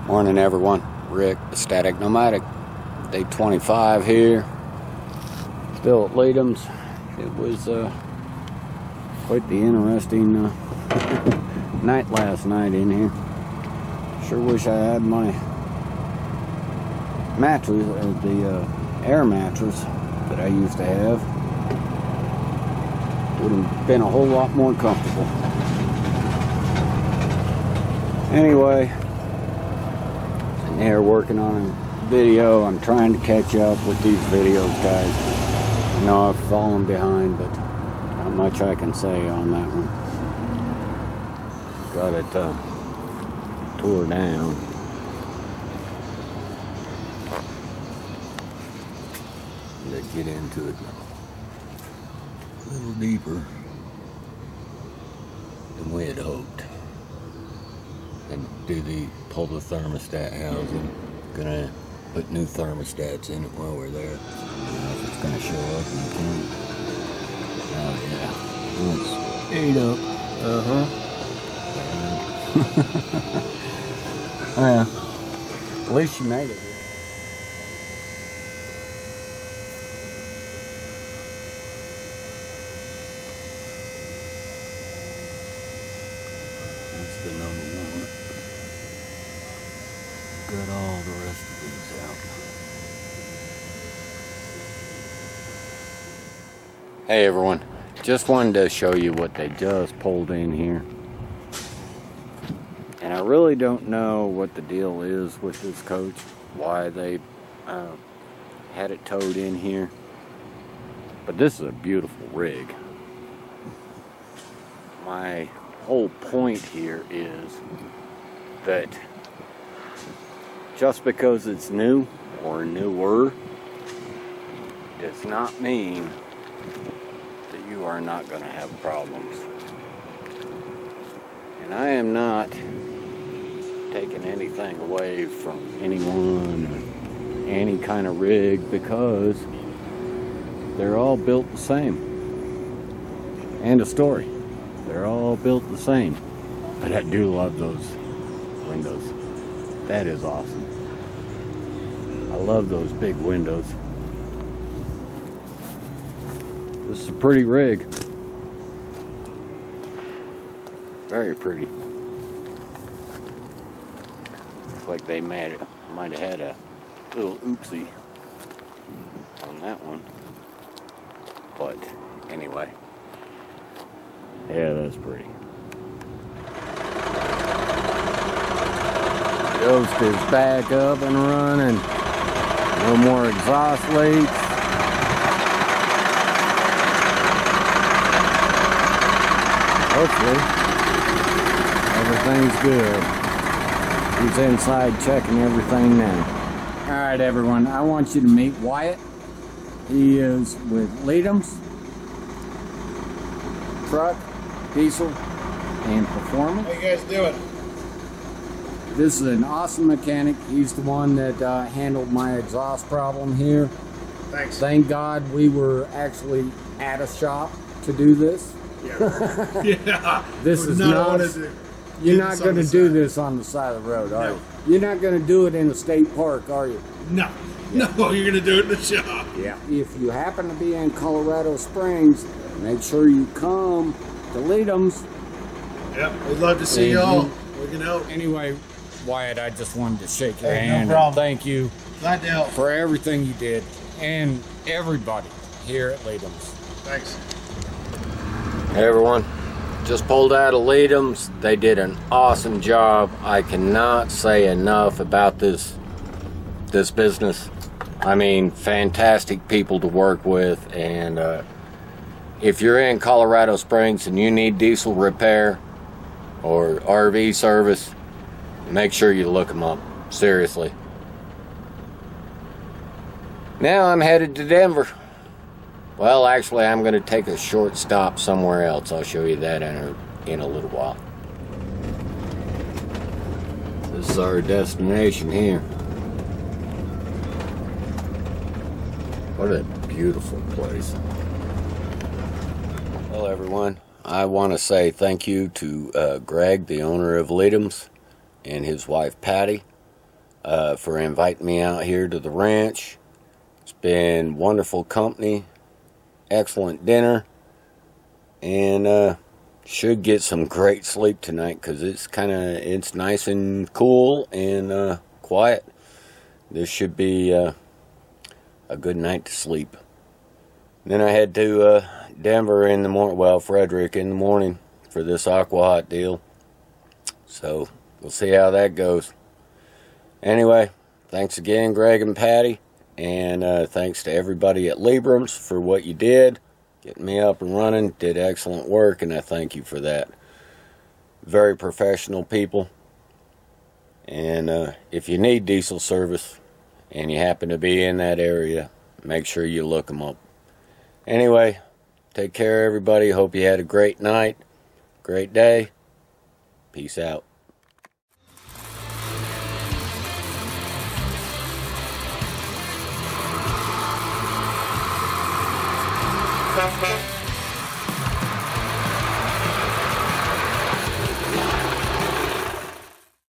Morning everyone, Rick, the Static Nomadic, day 25 here, still at Leadham's. It was quite the interesting night last night in here. Sure wish I had my mattress, the air mattress that I used to have. Would have been a whole lot more comfortable. Anyway, here working on a video. I'm trying to catch up with these videos, guys. I know I've fallen behind, but not much I can say on that one. Got it tore down. Let's get into it a little deeper than we had hoped. And pull the thermostat housing. Gonna put new thermostats in it while we're there. I don't know if it's gonna show up in the camera. Oh yeah, it's 8 up. Yeah, at least you made it. That's the number one. Got all the rest of these out. Hey everyone, just wanted to show you what they just pulled in here. And I really don't know what the deal is with this coach, why they had it towed in here. But this is a beautiful rig. My whole point here is that just because it's new or newer does not mean that you are not going to have problems. And I am not taking anything away from anyone or any kind of rig, because they're all built the same. And a story. They're all built the same. But I do love those windows. That is awesome. I love those big windows. This is a pretty rig. Very pretty. Looks like they might have had a little oopsie on that one. But anyway. Yeah, that's pretty. Ghost is back up and running. No more exhaust leaks. Hopefully, everything's good. He's inside checking everything now. Alright everyone, I want you to meet Wyatt. He is with Leadham's Truck, Diesel, and Performance. How you guys doing? This is an awesome mechanic. He's the one that handled my exhaust problem here. Thanks. Thank God we were actually at a shop to do this. Yeah. Yeah. This is not. You're not going to do this on the side of the road, are you? You're not going to do it in a state park, are you? No. Yeah. No, you're going to do it in the shop. Yeah. If you happen to be in Colorado Springs, make sure you come to Leadham's. Yep. We'd love to see y'all. We can help. Anyway, Wyatt, I just wanted to shake your hand. No problem. And thank you. Glad to help. For everything you did, and everybody here at Leadham's. Thanks. Hey everyone, just pulled out of Leadham's. They did an awesome job. I cannot say enough about this business. I mean, fantastic people to work with. And if you're in Colorado Springs and you need diesel repair or RV service, make sure you look them up. Seriously. Now I'm headed to Denver. Well, actually, I'm going to take a short stop somewhere else. I'll show you that in a little while. This is our destination here. What a beautiful place. Well, everyone, I want to say thank you to Greg, the owner of Leadham's, and his wife Patty for inviting me out here to the ranch. It's been wonderful company, excellent dinner, and should get some great sleep tonight because it's nice and cool and quiet. This should be a good night to sleep. Then I head to Denver in the morning, well, Fredrick in the morning for this Aqua Hot deal. So we'll see how that goes. Anyway, thanks again, Greg and Patty, and thanks to everybody at Leadham's for what you did, getting me up and running. Did excellent work, and I thank you for that. Very professional people. And if you need diesel service and you happen to be in that area, make sure you look them up. Anyway, take care, everybody. Hope you had a great night, great day. Peace out. Thank you.